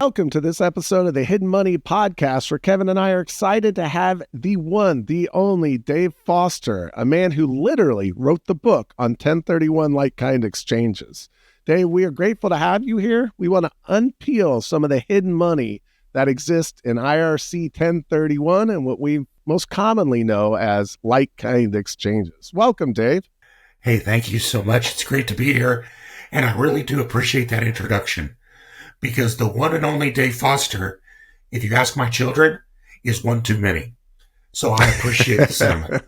Welcome to this episode of the Hidden Money Podcast, where Kevin and I are excited to have the one, the only Dave Foster, a man who literally wrote the book on 1031 like-kind exchanges. Dave, we are grateful to have you here. We want to unpeel some of the hidden money that exists in IRC 1031 and what we most commonly know as like-kind exchanges. Welcome, Dave. Hey, thank you so much. It's great to be here, and I really do appreciate that introduction. Because the one and only Dave Foster, if you ask my children, is one too many. So I appreciate the sentiment.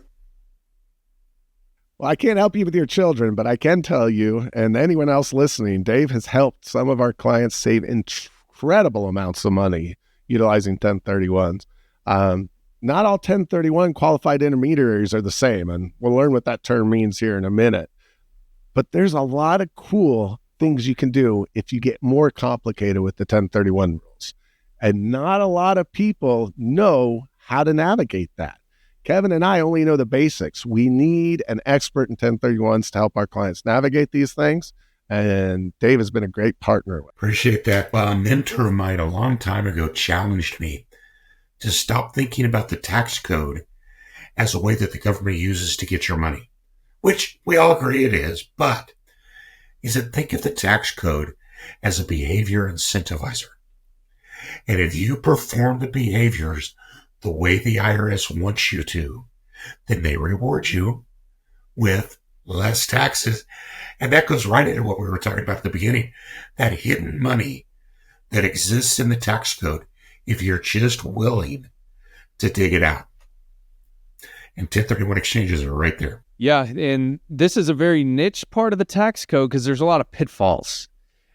Well, I can't help you with your children, but I can tell you, and anyone else listening, Dave has helped some of our clients save incredible amounts of money utilizing 1031s. Not all 1031 qualified intermediaries are the same, and we'll learn what that term means here in a minute. But there's a lot of cool things you can do if you get more complicated with the 1031 rules. And not a lot of people know how to navigate that. Kevin and I only know the basics. We need an expert in 1031s to help our clients navigate these things. And Dave has been a great partner. Appreciate that. Well, a mentor of mine a long time ago challenged me to stop thinking about the tax code as a way that the government uses to get your money, which we all agree it is, but he said, think of the tax code as a behavior incentivizer. And if you perform the behaviors the way the IRS wants you to, then they reward you with less taxes. And that goes right into what we were talking about at the beginning, that hidden money that exists in the tax code if you're just willing to dig it out. And 1031 exchanges are right there. Yeah, and this is a very niche part of the tax code because there's a lot of pitfalls.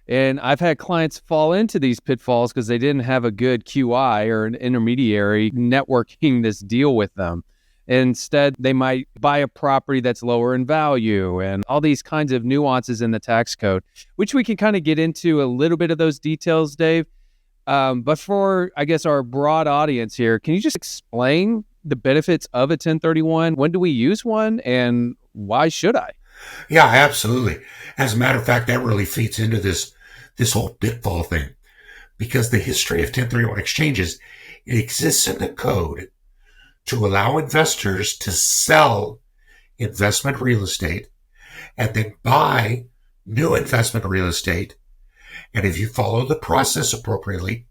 And I've had clients fall into these pitfalls because they didn't have a good QI or an intermediary networking this deal with them. Instead, they might buy a property that's lower in value and all these kinds of nuances in the tax code, which we can kind of get into a little bit of those details, Dave. But for, I guess, our broad audience here, can you just explain the benefits of a 1031? When do we use one, and why should I? Yeah, absolutely. As a matter of fact, that really feeds into this whole pitfall thing, because the history of 1031 exchanges, it exists in the code to allow investors to sell investment real estate and then buy new investment real estate. And if you follow the process appropriately,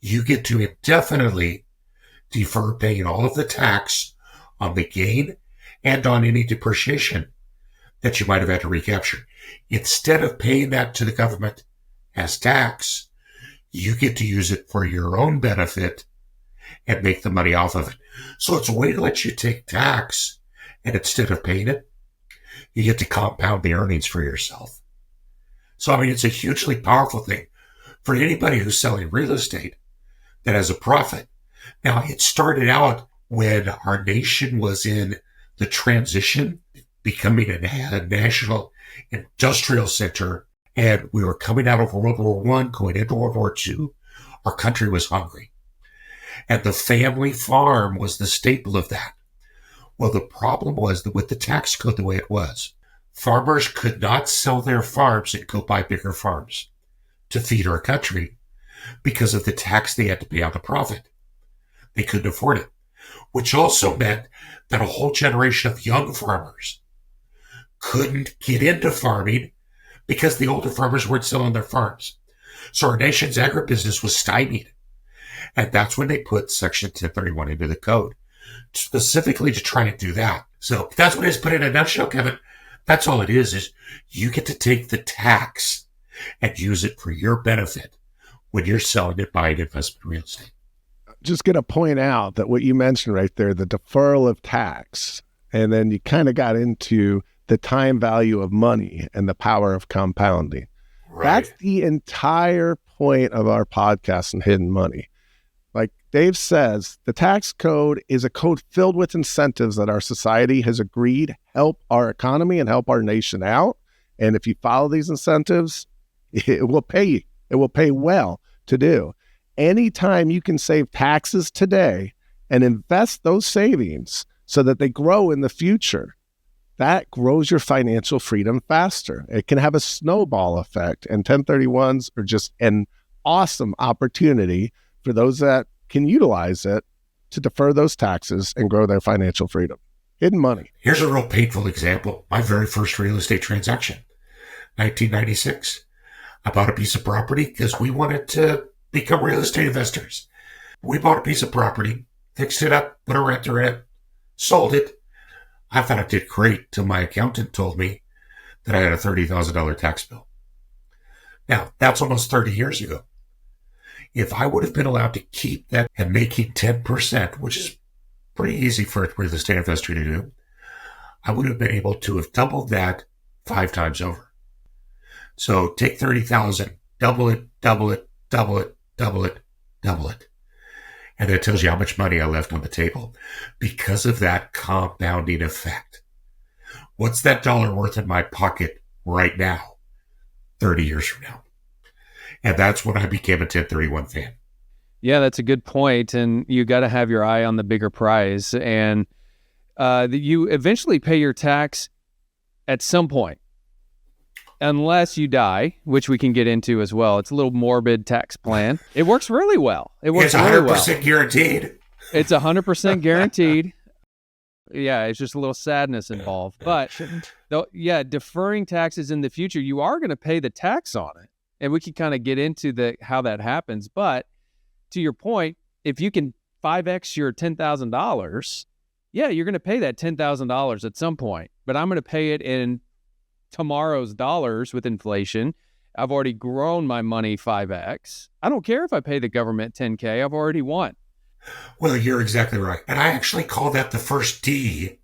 you get to indefinitely defer paying all of the tax on the gain and on any depreciation that you might have had to recapture. Instead of paying that to the government as tax, you get to use it for your own benefit and make the money off of it. So it's a way to let you take tax, and instead of paying it, you get to compound the earnings for yourself. So, I mean, it's a hugely powerful thing for anybody who's selling real estate that has a profit. Now, it started out when our nation was in the transition, becoming a national industrial center, and we were coming out of World War I, going into World War II. Our country was hungry. And the family farm was the staple of that. Well, the problem was that with the tax code the way it was, farmers could not sell their farms and go buy bigger farms to feed our country because of the tax they had to pay on the profit. They couldn't afford it, which also meant that a whole generation of young farmers couldn't get into farming because the older farmers weren't selling their farms. So our nation's agribusiness was stymied. And that's when they put Section 1031 into the code, specifically to try and do that. So that's what it is. But in a nutshell, Kevin, that's all it is you get to take the tax and use it for your benefit when you're selling it, buying investment real estate. Just going to point out that what you mentioned right there, the deferral of tax, and then you kind of got into the time value of money and the power of compounding. Right. That's the entire point of our podcast and Hidden Money. Like Dave says, the tax code is a code filled with incentives that our society has agreed help our economy and help our nation out. And if you follow these incentives, it will pay you. It will pay well to do. Anytime you can save taxes today and invest those savings so that they grow in the future, that grows your financial freedom faster. It can have a snowball effect, and 1031s are just an awesome opportunity for those that can utilize it to defer those taxes and grow their financial freedom. Hidden money. Here's a real painful example. My very first real estate transaction, 1996. I bought a piece of property because we wanted to become real estate investors. We bought a piece of property, fixed it up, put a renter in it, sold it. I thought it did great till my accountant told me that I had a $30,000 tax bill. Now, that's almost 30 years ago. If I would have been allowed to keep that and making 10%, which is pretty easy for a real estate investor to do, I would have been able to have doubled that 5 times over. So take 30,000, double it, double it, double it, double it, double it. And that tells you how much money I left on the table because of that compounding effect. What's that dollar worth in my pocket right now, 30 years from now? And that's when I became a 1031 fan. Yeah, that's a good point. And you got to have your eye on the bigger prize. And you eventually pay your tax at some point, unless you die, which we can get into as well. It's a little morbid tax plan. It works really well. It's 100% guaranteed. It's 100% guaranteed. Yeah, it's just a little sadness involved. But deferring taxes in the future, you are going to pay the tax on it. And we can kind of get into how that happens. But to your point, if you can 5X your $10,000, yeah, you're going to pay that $10,000 at some point. But I'm going to pay it in tomorrow's dollars with inflation. I've already grown my money 5X. I don't care if I pay the government $10K. I've already won. Well, you're exactly right. And I actually call that the first D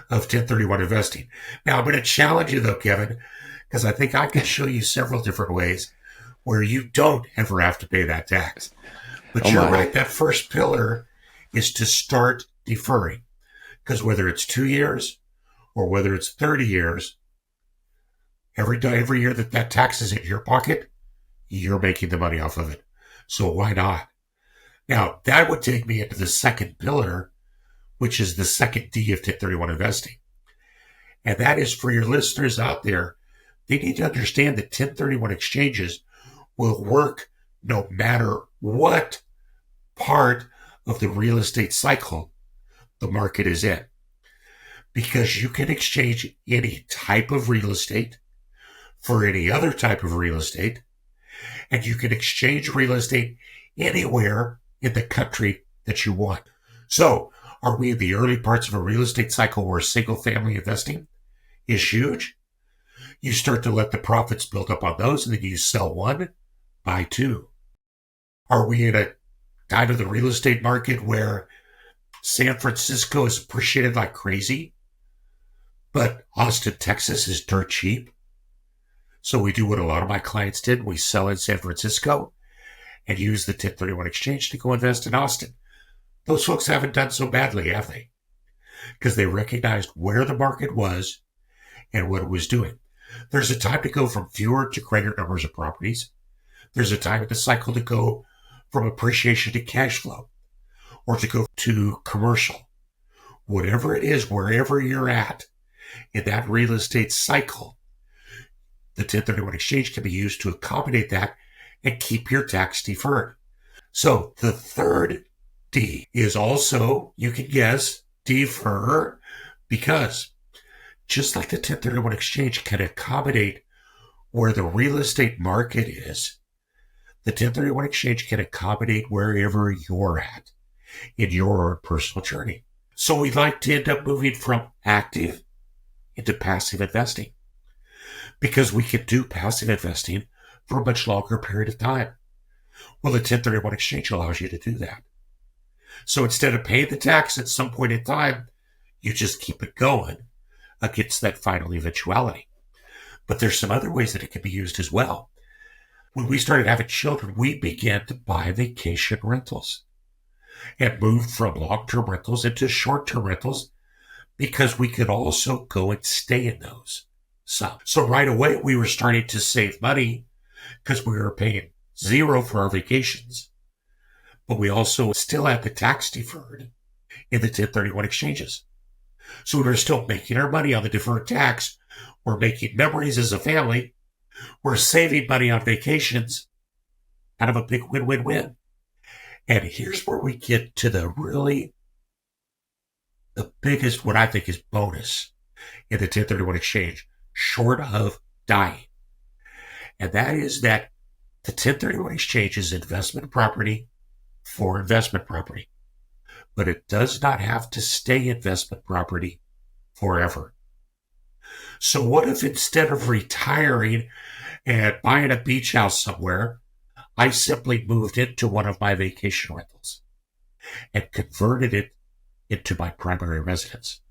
of 1031 investing. Now, I'm going to challenge you, though, Kevin, because I think I can show you several different ways where you don't ever have to pay that tax. But you're right. That first pillar is to start deferring. Because whether it's 2 years or whether it's 30 years, every year that tax is in your pocket, you're making the money off of it. So why not? Now, that would take me into the second pillar, which is the second D of 1031 investing. And that is for your listeners out there. They need to understand that 1031 exchanges will work no matter what part of the real estate cycle the market is in. Because you can exchange any type of real estate for any other type of real estate, and you can exchange real estate anywhere in the country that you want. So, are we in the early parts of a real estate cycle where single-family investing is huge? You start to let the profits build up on those, and then you sell one, buy two. Are we in a kind of the real estate market where San Francisco is appreciated like crazy, but Austin, Texas is dirt cheap? So we do what a lot of my clients did. We sell in San Francisco and use the 1031 exchange to go invest in Austin. Those folks haven't done so badly, have they? Because they recognized where the market was and what it was doing. There's a time to go from fewer to greater numbers of properties. There's a time in the cycle to go from appreciation to cash flow, or to go to commercial. Whatever it is, wherever you're at in that real estate cycle, the 1031 exchange can be used to accommodate that and keep your tax deferred. So the third D is also, you can guess, defer, because just like the 1031 exchange can accommodate where the real estate market is, the 1031 exchange can accommodate wherever you're at in your personal journey. So we'd like to end up moving from active into passive investing, because we can do passive investing for a much longer period of time. Well, the 1031 exchange allows you to do that. So instead of paying the tax at some point in time, you just keep it going against that final eventuality. But there's some other ways that it can be used as well. When we started having children, we began to buy vacation rentals and moved from long-term rentals into short-term rentals because we could also go and stay in those. So right away, we were starting to save money because we were paying zero for our vacations, but we also still had the tax deferred in the 1031 exchanges. So we were still making our money on the deferred tax. We're making memories as a family. We're saving money on vacations, kind of a big win-win-win. And here's where we get to the biggest, what I think is bonus in the 1031 exchange, short of dying. And that is that the 1031 exchange is investment property for investment property, but it does not have to stay investment property forever. So what if instead of retiring and buying a beach house somewhere, I simply moved into one of my vacation rentals and converted it into my primary residence?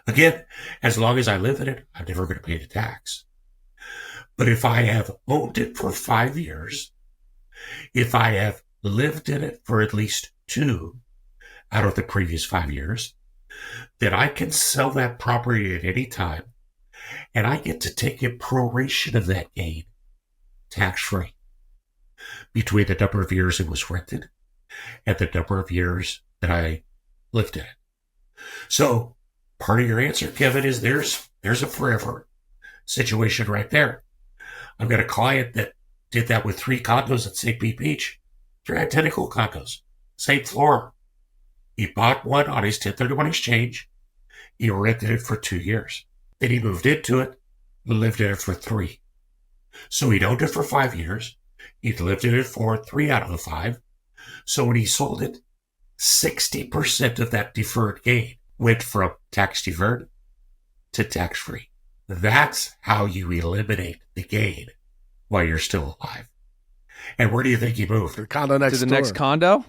Again, as long as I live in it, I'm never going to pay the tax. But if I have owned it for 5 years, if I have lived in it for at least 2 out of the previous 5 years, then I can sell that property at any time, and I get to take a proration of that gain tax-free between the number of years it was rented and the number of years that I lived in it. So part of your answer, Kevin, is there's a forever situation right there. I've got a client that did that with 3 condos at St. Pete Beach. 3 identical condos, same floor. He bought one on his 1031 exchange. He rented it for 2 years. Then he moved into it, lived in it for 3. So he'd owned it for 5 years. He'd lived in it for 3 out of the 5. So when he sold it, 60% of that deferred gain went from tax deferred to tax free. That's how you eliminate the gain while you're still alive. And where do you think he moved? The condo next to the door. next condo?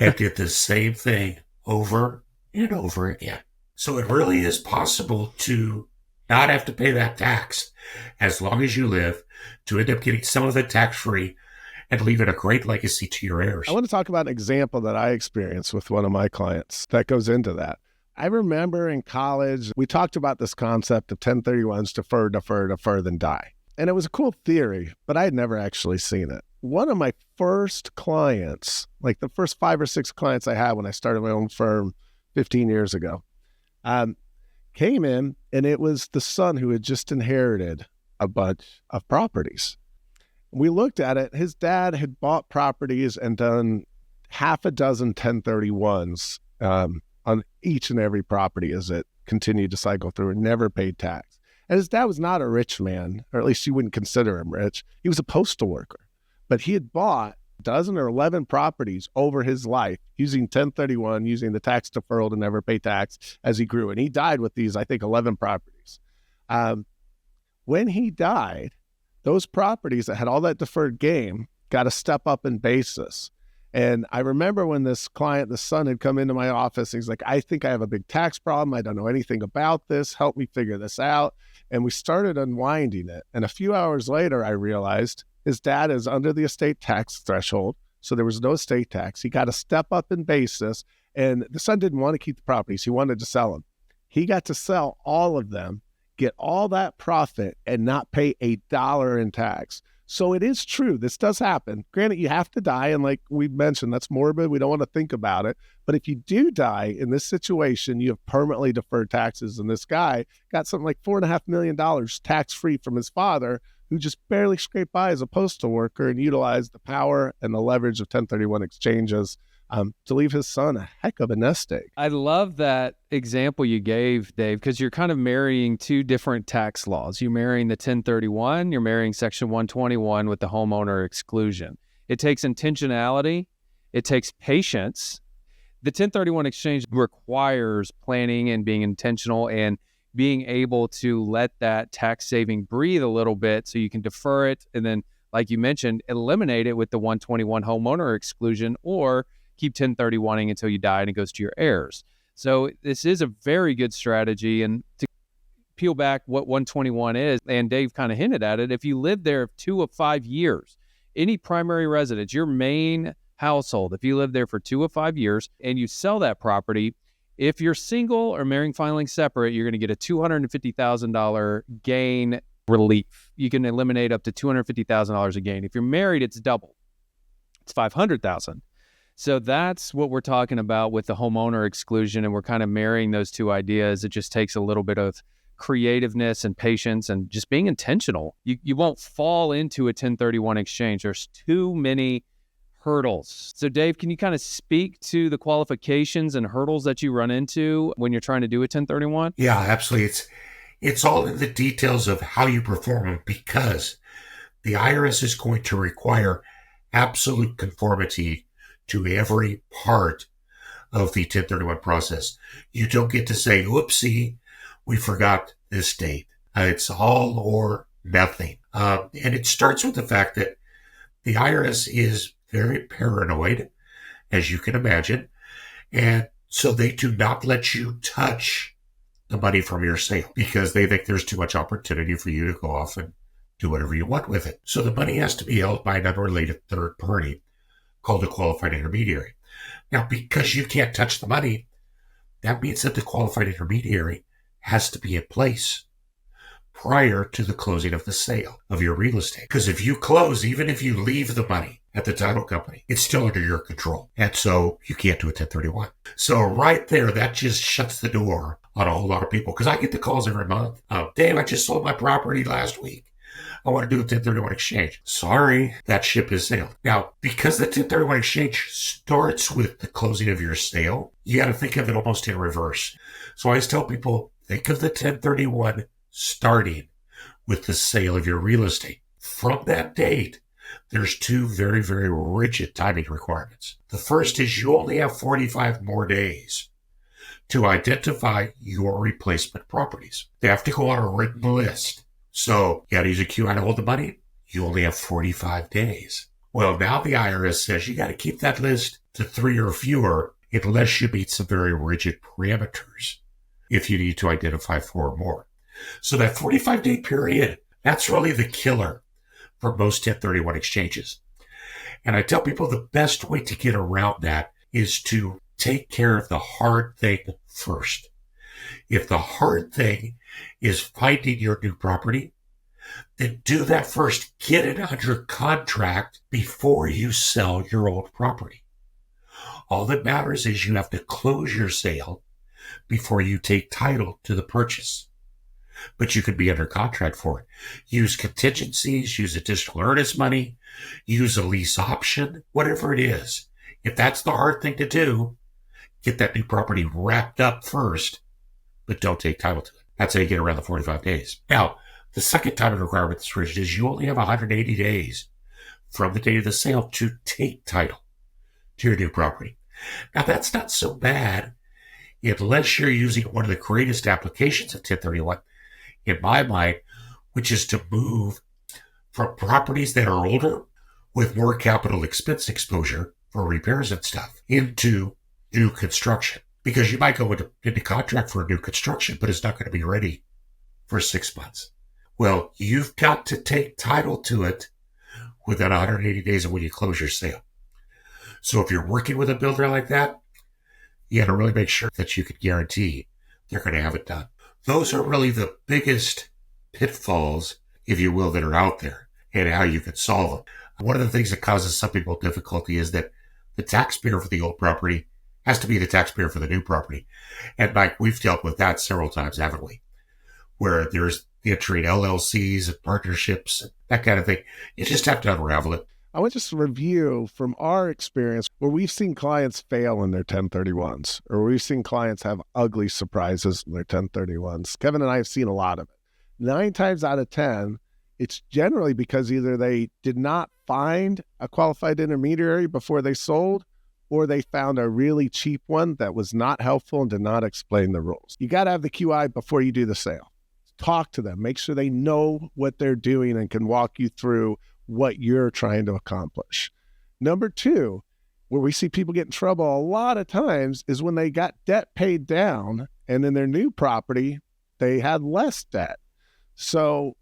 And did the same thing over and over again. So it really is possible to not have to pay that tax as long as you live, to end up getting some of it tax-free and leaving a great legacy to your heirs. I want to talk about an example that I experienced with one of my clients that goes into that. I remember in college, we talked about this concept of 1031s, defer, then die. And it was a cool theory, but I had never actually seen it. One of my first clients, like the first 5 or 6 clients I had when I started my own firm 15 years ago, came in, and it was the son who had just inherited a bunch of properties. We looked at it. His dad had bought properties and done half a dozen 1031s on each and every property as it continued to cycle through and never paid tax. And his dad was not a rich man, or at least you wouldn't consider him rich. He was a postal worker, but he had bought a dozen or 11 properties over his life using 1031, using the tax deferral to never pay tax as he grew. And he died with these, I think, 11 properties. When he died, those properties that had all that deferred gain got a step up in basis. And I remember when this client, the son, had come into my office, he's like, I think I have a big tax problem. I don't know anything about this. Help me figure this out. And we started unwinding it. And a few hours later, I realized his dad is under the estate tax threshold. So there was no estate tax. He got a step up in basis. And the son didn't want to keep the properties. He wanted to sell them. He got to sell all of them, get all that profit, and not pay $1 in tax. So it is true. This does happen. Granted, you have to die. And like we mentioned, that's morbid. We don't want to think about it. But if you do die in this situation, you have permanently deferred taxes. And this guy got something like $4.5 million tax-free from his father, who just barely scraped by as a postal worker and utilized the power and the leverage of 1031 exchanges to leave his son a heck of a nest egg. I love that example you gave, Dave, because you're kind of marrying 2 different tax laws. You're marrying the 1031, you're marrying Section 121 with the homeowner exclusion. It takes intentionality, it takes patience. The 1031 exchange requires planning and being intentional and being able to let that tax saving breathe a little bit so you can defer it and then, like you mentioned, eliminate it with the 121 homeowner exclusion, or keep 1031ing until you die and it goes to your heirs. So this is a very good strategy. And to peel back what 121 is, and Dave kind of hinted at it, if you live there 2 of 5 years, any primary residence, your main household, if you live there for 2 of 5 years and you sell that property, if you're single or marrying filing separate, you're going to get a $250,000 gain relief. You can eliminate up to $250,000 a gain. If you're married, it's double. It's $500,000. So that's what we're talking about with the homeowner exclusion, and we're kind of marrying those 2 ideas. It just takes a little bit of creativeness and patience and just being intentional. You won't fall into a 1031 exchange. There's too many hurdles. So Dave, can you kind of speak to the qualifications and hurdles that you run into when you're trying to do a 1031? Yeah, absolutely. It's all in the details of how you perform them, because the IRS is going to require absolute conformity to every part of the 1031 process. You don't get to say, whoopsie, we forgot this date. It's all or nothing. And it starts with the fact that the IRS is very paranoid, as you can imagine. And so they do not let you touch the money from your sale because they think there's too much opportunity for you to go off and do whatever you want with it. So the money has to be held by an unrelated third party called a qualified intermediary. Now, because you can't touch the money, that means that the qualified intermediary has to be in place prior to the closing of the sale of your real estate. Because if you close, even if you leave the money at the title company, it's still under your control. And so you can't do a 1031. So right there, that just shuts the door on a whole lot of people. Because I get the calls every month. Dave, I just sold my property last week. I want to do a 1031 exchange. Sorry, that ship has sailed. Now, because the 1031 exchange starts with the closing of your sale, you got to think of it almost in reverse. So I always tell people, think of the 1031 starting with the sale of your real estate. From that date, there's two very, very rigid timing requirements. The first is you only have 45 more days to identify your replacement properties. They have to go on a written list. So you got to use a QI to hold the money. You only have 45 days. Well, now the IRS says you got to keep that list to 3 or fewer unless you meet some very rigid parameters if you need to identify 4 or more. So that 45-day period, that's really the killer for most 1031 exchanges. And I tell people the best way to get around that is to take care of the hard thing first. If the hard thing is finding your new property, then do that first. Get it under contract before you sell your old property. All that matters is you have to close your sale before you take title to the purchase. But you could be under contract for it. Use contingencies, use additional earnest money, use a lease option, whatever it is. If that's the hard thing to do, get that new property wrapped up first, but don't take title to it. That's how you get around the 45 days. Now, the second timing requirement that's rigid is you only have 180 days from the date of the sale to take title to your new property. Now, that's not so bad unless you're using one of the greatest applications of 1031, in my mind, which is to move from properties that are older with more capital expense exposure for repairs and stuff into new construction. Because you might go into contract for a new construction, but it's not going to be ready for 6 months. Well, you've got to take title to it within 180 days of when you close your sale. So if you're working with a builder like that, you got to really make sure that you can guarantee they're going to have it done. Those are really the biggest pitfalls, if you will, that are out there and how you can solve them. One of the things that causes some people difficulty is that the taxpayer for the old property has to be the taxpayer for the new property. And Mike, we've dealt with that several times, haven't we? Where there's the entry in LLCs and partnerships, and that kind of thing. You just have to unravel it. I want just to review from our experience where we've seen clients fail in their 1031s, or we've seen clients have ugly surprises in their 1031s. Kevin and I have seen a lot of it. 9 times out of 10, it's generally because either they did not find a qualified intermediary before they sold, or they found a really cheap one that was not helpful and did not explain the rules. You got to have the QI before you do the sale. Talk to them. Make sure they know what they're doing and can walk you through what you're trying to accomplish. Number 2, where we see people get in trouble a lot of times is when they got debt paid down and in their new property, they had less debt. So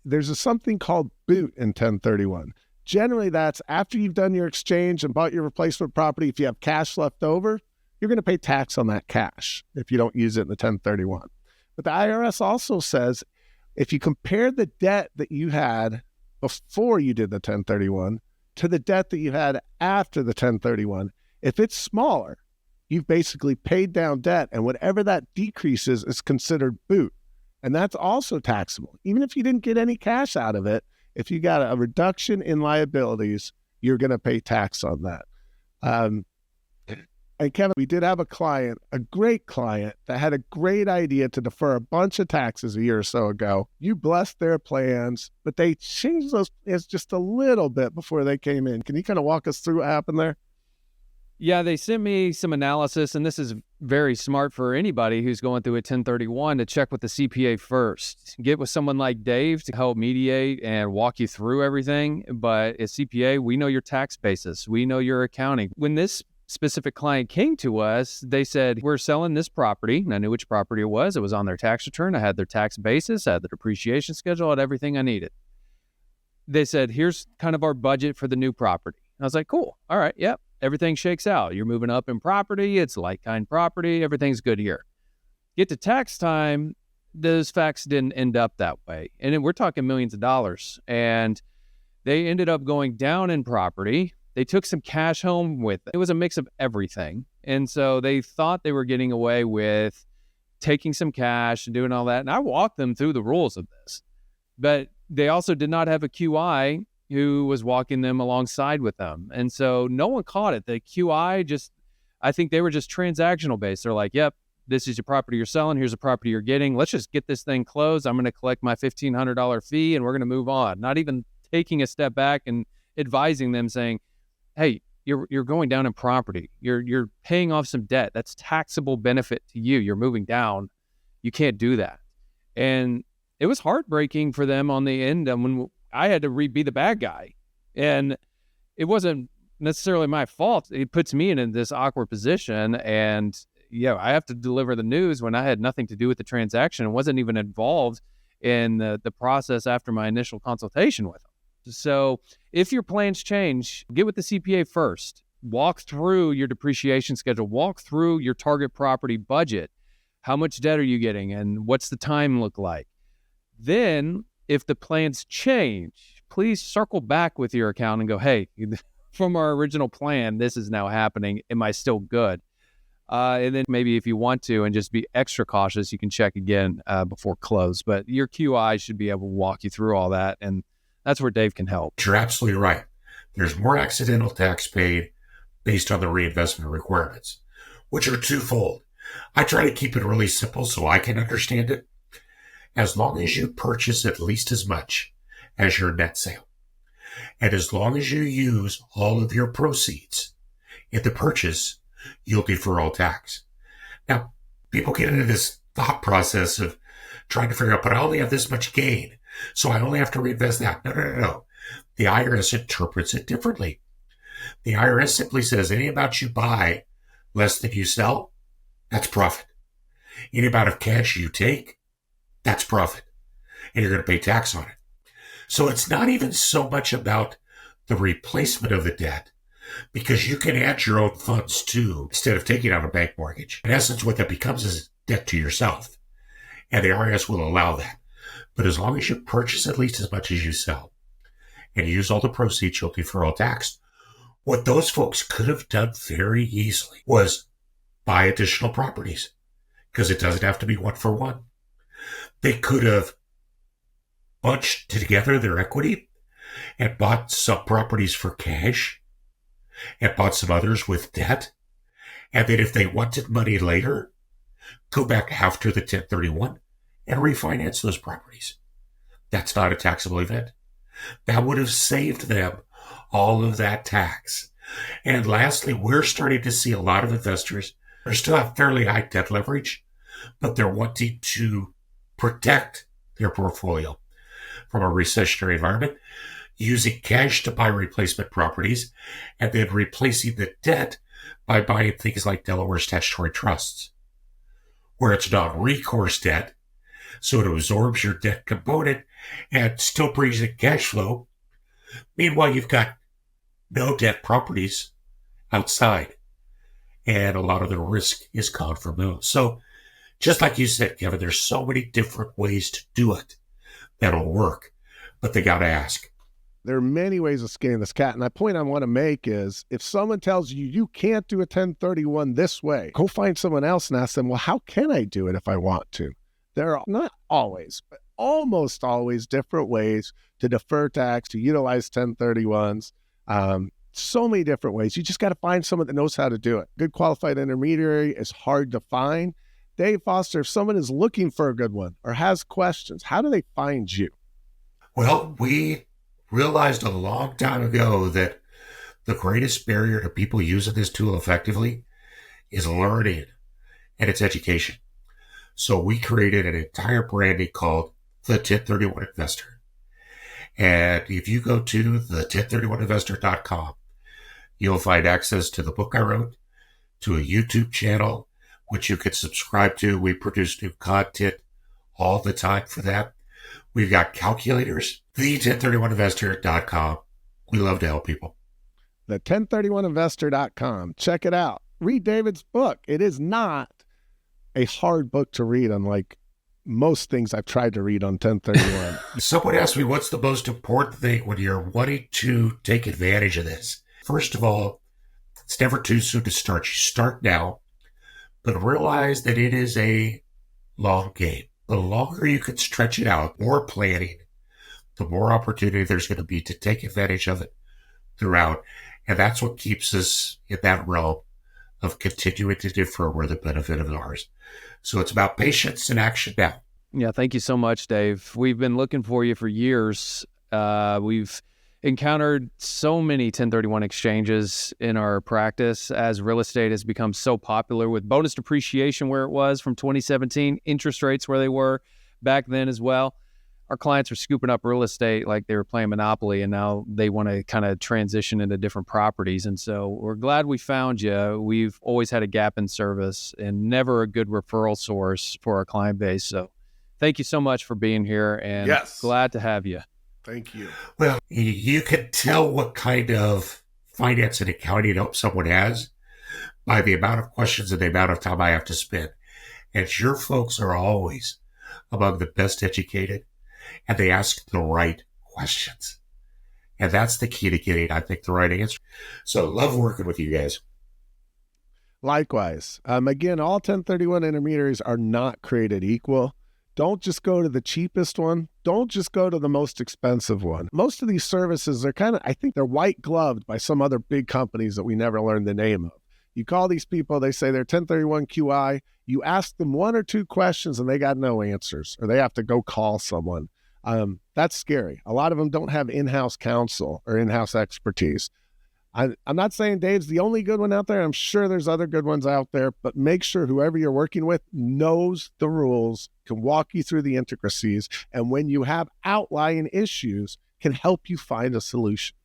there's something called boot in 1031. Generally, that's after you've done your exchange and bought your replacement property. If you have cash left over, you're going to pay tax on that cash if you don't use it in the 1031. But the IRS also says if you compare the debt that you had before you did the 1031 to the debt that you had after the 1031, if it's smaller, you've basically paid down debt, and whatever that decreases is considered boot. And that's also taxable. Even if you didn't get any cash out of it, if you got a reduction in liabilities, you're going to pay tax on that. And Kevin, we did have a client, a great client, that had a great idea to defer a bunch of taxes a year or so ago. You blessed their plans, but they changed those plans just a little bit before they came in. Can you kind of walk us through what happened there? Yeah, they sent me some analysis, and this is very smart for anybody who's going through a 1031 to check with the CPA first. Get with someone like Dave to help mediate and walk you through everything. But as CPA, we know your tax basis. We know your accounting. When this specific client came to us, they said, we're selling this property. And I knew which property it was. It was on their tax return. I had their tax basis, I had the depreciation schedule, I had everything I needed. They said, here's kind of our budget for the new property. And I was like, cool. All right. Yep. Everything shakes out. You're moving up in property. It's like-kind property. Everything's good here. Get to tax time, those facts didn't end up that way. And then we're talking millions of dollars. And they ended up going down in property. They took some cash home with it. It was a mix of everything. And so they thought they were getting away with taking some cash and doing all that. And I walked them through the rules of this. But they also did not have a QI who was walking them alongside with them. And so no one caught it. The QI I think they were just transactional based. They're like, yep, this is your property you're selling. Here's a property you're getting. Let's just get this thing closed. I'm going to collect my $1,500 fee and we're going to move on. Not even taking a step back and advising them saying, hey, you're going down in property. You're paying off some debt. That's taxable benefit to you. You're moving down. You can't do that. And it was heartbreaking for them on the end. And when I had to be the bad guy, and it wasn't necessarily my fault. It puts me in this awkward position. And I have to deliver the news when I had nothing to do with the transaction and wasn't even involved in the process after my initial consultation with them. So if your plans change, get with the CPA first. Walk through your depreciation schedule. Walk through your target property budget. How much debt are you getting and what's the time look like? Then, if the plans change, please circle back with your accountant and go, hey, from our original plan, this is now happening. Am I still good? And then maybe if you want to and just be extra cautious, you can check again before close. But your QI should be able to walk you through all that. And that's where Dave can help. You're absolutely right. There's more accidental tax paid based on the reinvestment requirements, which are twofold. I try to keep it really simple so I can understand it. As long as you purchase at least as much as your net sale, and as long as you use all of your proceeds in the purchase, you'll defer all tax. Now, people get into this thought process of trying to figure out, but I only have this much gain, so I only have to reinvest that. No. The IRS interprets it differently. The IRS simply says any amount you buy less than you sell, that's profit. Any amount of cash you take, that's profit. And you're going to pay tax on it. So it's not even so much about the replacement of the debt, because you can add your own funds too, instead of taking out a bank mortgage. In essence, what that becomes is debt to yourself. And the IRS will allow that. But as long as you purchase at least as much as you sell and you use all the proceeds, you'll defer all tax. What those folks could have done very easily was buy additional properties, because it doesn't have to be one for one. They could have bunched together their equity and bought some properties for cash and bought some others with debt. And then if they wanted money later, go back after the 1031 and refinance those properties. That's not a taxable event. That would have saved them all of that tax. And lastly, we're starting to see a lot of investors who still have fairly high debt leverage, but they're wanting to protect their portfolio from a recessionary environment, using cash to buy replacement properties, and then replacing the debt by buying things like Delaware statutory trusts, where it's non-recourse debt, so it absorbs your debt component and still brings in cash flow. Meanwhile, you've got no debt properties outside, and a lot of the risk is gone from those. So just like you said, Kevin, there's so many different ways to do it that'll work, but they got to ask. There are many ways of skinning this cat. And the point I want to make is, if someone tells you you can't do a 1031 this way, go find someone else and ask them, well, how can I do it if I want to? There are not always, but almost always different ways to defer tax, to utilize 1031s. So many different ways. You just got to find someone that knows how to do it. Good qualified intermediary is hard to find. Dave Foster, if someone is looking for a good one or has questions, how do they find you? Well, we realized a long time ago that the greatest barrier to people using this tool effectively is learning and it's education. So we created an entire branding called the 1031 Investor. And if you go to the 1031investor.com, you'll find access to the book I wrote, to a YouTube channel, which you can subscribe to. We produce new content all the time for that. We've got calculators, the 1031investor.com. We love to help people. The 1031investor.com. Check it out. Read David's book. It is not a hard book to read, unlike most things I've tried to read on 1031. Someone asked me, what's the most important thing when you're wanting to take advantage of this? First of all, it's never too soon to start. You start now, but realize that it is a long game. The longer you can stretch it out, more planning, the more opportunity there's going to be to take advantage of it throughout. And that's what keeps us in that realm of continuing to defer where the benefit of ours. So it's about patience and action now. Yeah, thank you so much, Dave. We've been looking for you for years. We've encountered so many 1031 exchanges in our practice as real estate has become so popular with bonus depreciation where it was from 2017, interest rates where they were back then as well. Our clients are scooping up real estate like they were playing Monopoly, and now they want to kind of transition into different properties. And so we're glad we found you. We've always had a gap in service and never a good referral source for our client base. So thank you so much for being here, and glad to have you. Thank you. Well, you can tell what kind of finance and accounting help someone has by the amount of questions and the amount of time I have to spend. And your folks are always among the best educated, and they ask the right questions. And that's the key to getting, I think, the right answer. So love working with you guys. Likewise. Again, all 1031 intermediaries are not created equal. Don't just go to the cheapest one. Don't just go to the most expensive one. Most of these services are I think they're white gloved by some other big companies that we never learned the name of. You call these people, they say they're 1031 QI. You ask them one or two questions and they got no answers, or they have to go call someone. That's scary. A lot of them don't have in-house counsel or in-house expertise. I'm not saying Dave's the only good one out there. I'm sure there's other good ones out there, but make sure whoever you're working with knows the rules, can walk you through the intricacies, and when you have outlying issues, can help you find a solution.